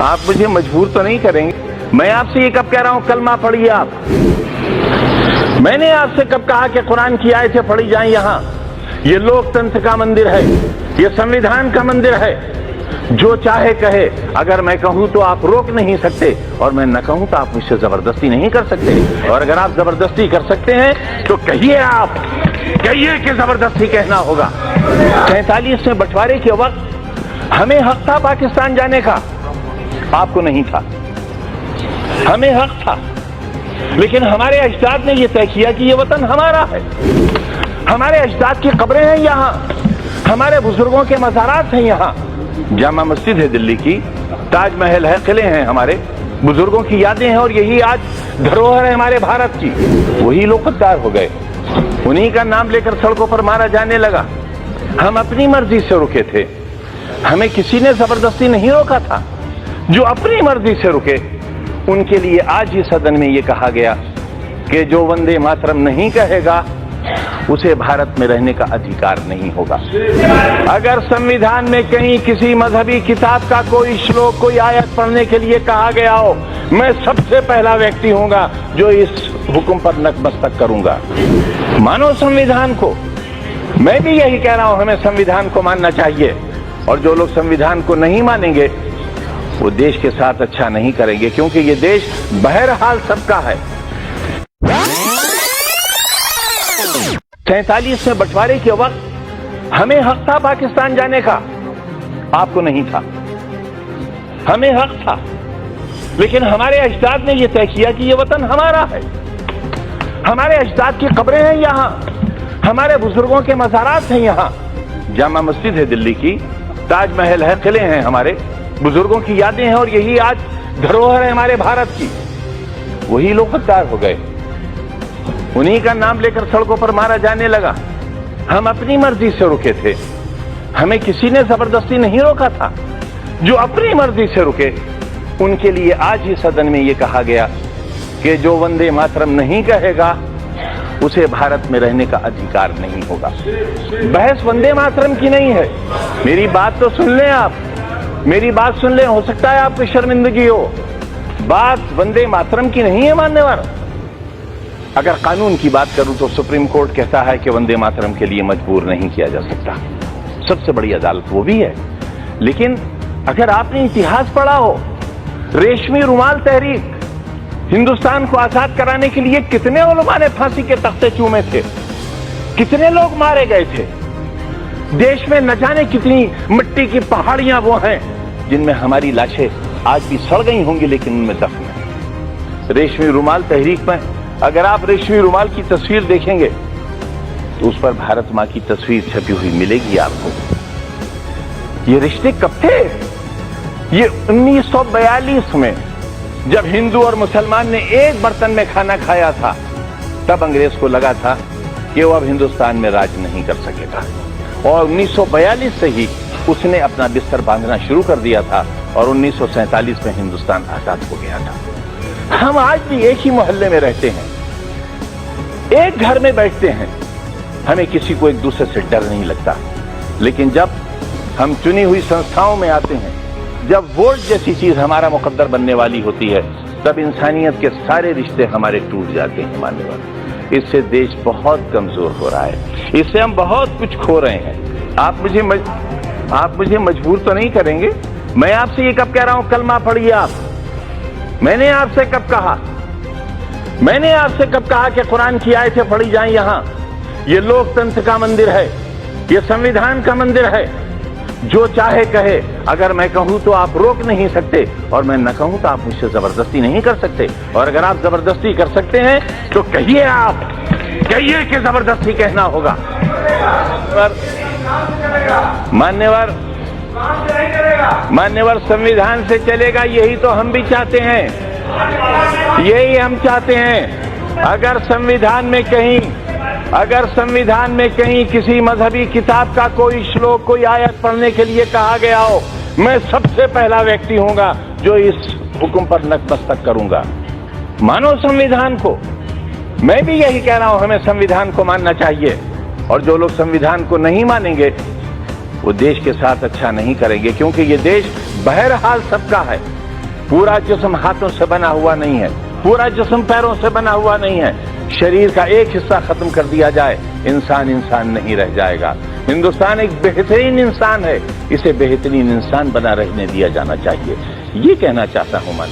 आप मुझे मजबूर तो नहीं करेंगे। मैं आपसे ये कब कह रहा हूं कलमा पढ़िए आप। मैंने आपसे कब कहा कि कुरान की आयतें पढ़ी जाएं यहां। ये लोकतंत्र का मंदिर है, ये संविधान का मंदिर है। जो चाहे कहे, अगर मैं कहूं तो आप रोक नहीं सकते और मैं न कहूं तो आप मुझसे जबरदस्ती नहीं कर सकते। और अगर आप जबरदस्ती कर सकते हैं तो कहिए, आप कहिए कि जबरदस्ती कहना होगा। 47 में बंटवारे के वक्त हमें हक था पाकिस्तान जाने का, आपको नहीं था। हमें हक था, लेकिन हमारे अजदाद ने यह तय किया कि यह वतन हमारा है। हमारे अजदाद की कब्रें हैं यहाँ, हमारे बुजुर्गों के मज़ारात हैं यहाँ। जामा मस्जिद है दिल्ली की, ताजमहल है, किले हैं, हमारे बुजुर्गों की यादें हैं, और यही आज धरोहर है हमारे भारत की। वही लोग गद्दार हो गए, उन्हीं का नाम लेकर सड़कों पर मारा जाने लगा। हम अपनी मर्जी से रुके थे, हमें किसी ने जबरदस्ती नहीं रोका था। जो अपनी मर्जी से रुके उनके लिए आज ही सदन में यह कहा गया कि जो वंदे मातरम नहीं कहेगा उसे भारत में रहने का अधिकार नहीं होगा। अगर संविधान में कहीं किसी मजहबी किताब का कोई श्लोक, कोई आयत पढ़ने के लिए कहा गया हो, मैं सबसे पहला व्यक्ति होऊंगा जो इस हुक्म पर नतमस्तक करूंगा। मानो संविधान को। मैं भी यही कह रहा हूं, हमें संविधान को मानना चाहिए। और जो लोग संविधान को नहीं मानेंगे वो देश के साथ अच्छा नहीं करेंगे, क्योंकि ये देश बहरहाल सबका है। 47 में बंटवारे के वक्त हमें हक था पाकिस्तान जाने का, आपको नहीं था। हमें हक था, लेकिन हमारे अजदाद ने यह तय किया कि यह वतन हमारा है। हमारे अजदाद की कब्रें हैं यहाँ, हमारे बुजुर्गों के मज़ारात हैं यहाँ। जामा मस्जिद है दिल्ली की, ताजमहल है, किले हैं, हमारे बुजुर्गों की यादें हैं, और यही आज धरोहर है हमारे भारत की। वही लोग गद्दार हो गए, उन्हीं का नाम लेकर सड़कों पर मारा जाने लगा। हम अपनी मर्जी से रुके थे, हमें किसी ने जबरदस्ती नहीं रोका था। जो अपनी मर्जी से रुके उनके लिए आज ही सदन में यह कहा गया कि जो वंदे मातरम नहीं कहेगा उसे भारत में रहने का अधिकार नहीं होगा। बहस वंदे मातरम की नहीं है। मेरी बात तो सुन लें आप, मेरी बात सुन लें, हो सकता है आपको शर्मिंदगी हो। बात वंदे मातरम की नहीं है मान्यवर। अगर कानून की बात करूं तो सुप्रीम कोर्ट कहता है कि वंदे मातरम के लिए मजबूर नहीं किया जा सकता, सबसे बड़ी अदालत वो भी है। लेकिन अगर आपने इतिहास पढ़ा हो, रेशमी रुमाल तहरीक, हिंदुस्तान को आजाद कराने के लिए कितने उलमा ने फांसी के तख्ते चूमे थे, कितने लोग मारे गए थे। देश में न जाने कितनी मिट्टी की पहाड़ियां वो हैं जिनमें हमारी लाशें आज भी सड़ गई होंगी, लेकिन उनमें दफन है। रेशमी रुमाल तहरीक में अगर आप रेशमी रुमाल की तस्वीर देखेंगे तो उस पर भारत मां की तस्वीर छपी हुई मिलेगी आपको। ये रिश्ते कब थे? ये 1942 में जब हिंदू और मुसलमान ने एक बर्तन में खाना खाया था, तब अंग्रेज को लगा था कि वो अब हिंदुस्तान में राज नहीं कर सकेगा, और 1942 से ही उसने अपना बिस्तर बांधना शुरू कर दिया था, और 1947 में हिंदुस्तान आजाद हो गया था। हम आज भी एक ही मोहल्ले में रहते हैं, एक घर में बैठते हैं, हमें किसी को एक दूसरे से डर नहीं लगता। लेकिन जब हम चुनी हुई संस्थाओं में आते हैं, जब वोट जैसी चीज हमारा मुकद्दर बनने वाली होती है, तब इंसानियत के सारे रिश्ते हमारे टूट जाते हैं मान्यवर। इससे देश बहुत कमजोर हो रहा है, इससे हम बहुत कुछ खो रहे हैं। आप मुझे मजबूर तो नहीं करेंगे। मैं आपसे ये कब कह रहा हूं कलमा पढ़िए आप। मैंने आपसे कब कहा कि कुरान की आयतें पढ़ी जाएं यहां। ये लोकतंत्र का मंदिर है, ये संविधान का मंदिर है। जो चाहे कहे, अगर मैं कहूं तो आप रोक नहीं सकते, और मैं न कहूं तो आप मुझसे जबरदस्ती नहीं कर सकते। और अगर आप जबरदस्ती कर सकते हैं तो कहिए, आप कहिए कि जबरदस्ती कहना होगा। मान्यवर संविधान से चलेगा, यही तो हम भी चाहते हैं, यही हम चाहते हैं। अगर संविधान में कहीं किसी मजहबी किताब का कोई श्लोक, कोई आयत पढ़ने के लिए कहा गया हो, मैं सबसे पहला व्यक्ति होऊंगा जो इस हुक्म पर नतमस्तक करूंगा। मानो संविधान को। मैं भी यही कह रहा हूं, हमें संविधान को मानना चाहिए। और जो लोग संविधान को नहीं मानेंगे वो देश के साथ अच्छा नहीं करेंगे, क्योंकि ये देश बहरहाल सबका है। پورا جسم ہاتھوں سے بنا ہوا نہیں ہے، پورا جسم پیروں سے بنا ہوا نہیں ہے. شریر کا ایک حصہ ختم کر دیا جائے انسان نہیں رہ جائے گا. ہندوستان ایک بہترین انسان ہے، اسے بہترین انسان بنا رہنے دیا جانا چاہیے. یہ کہنا چاہتا ہوں میں.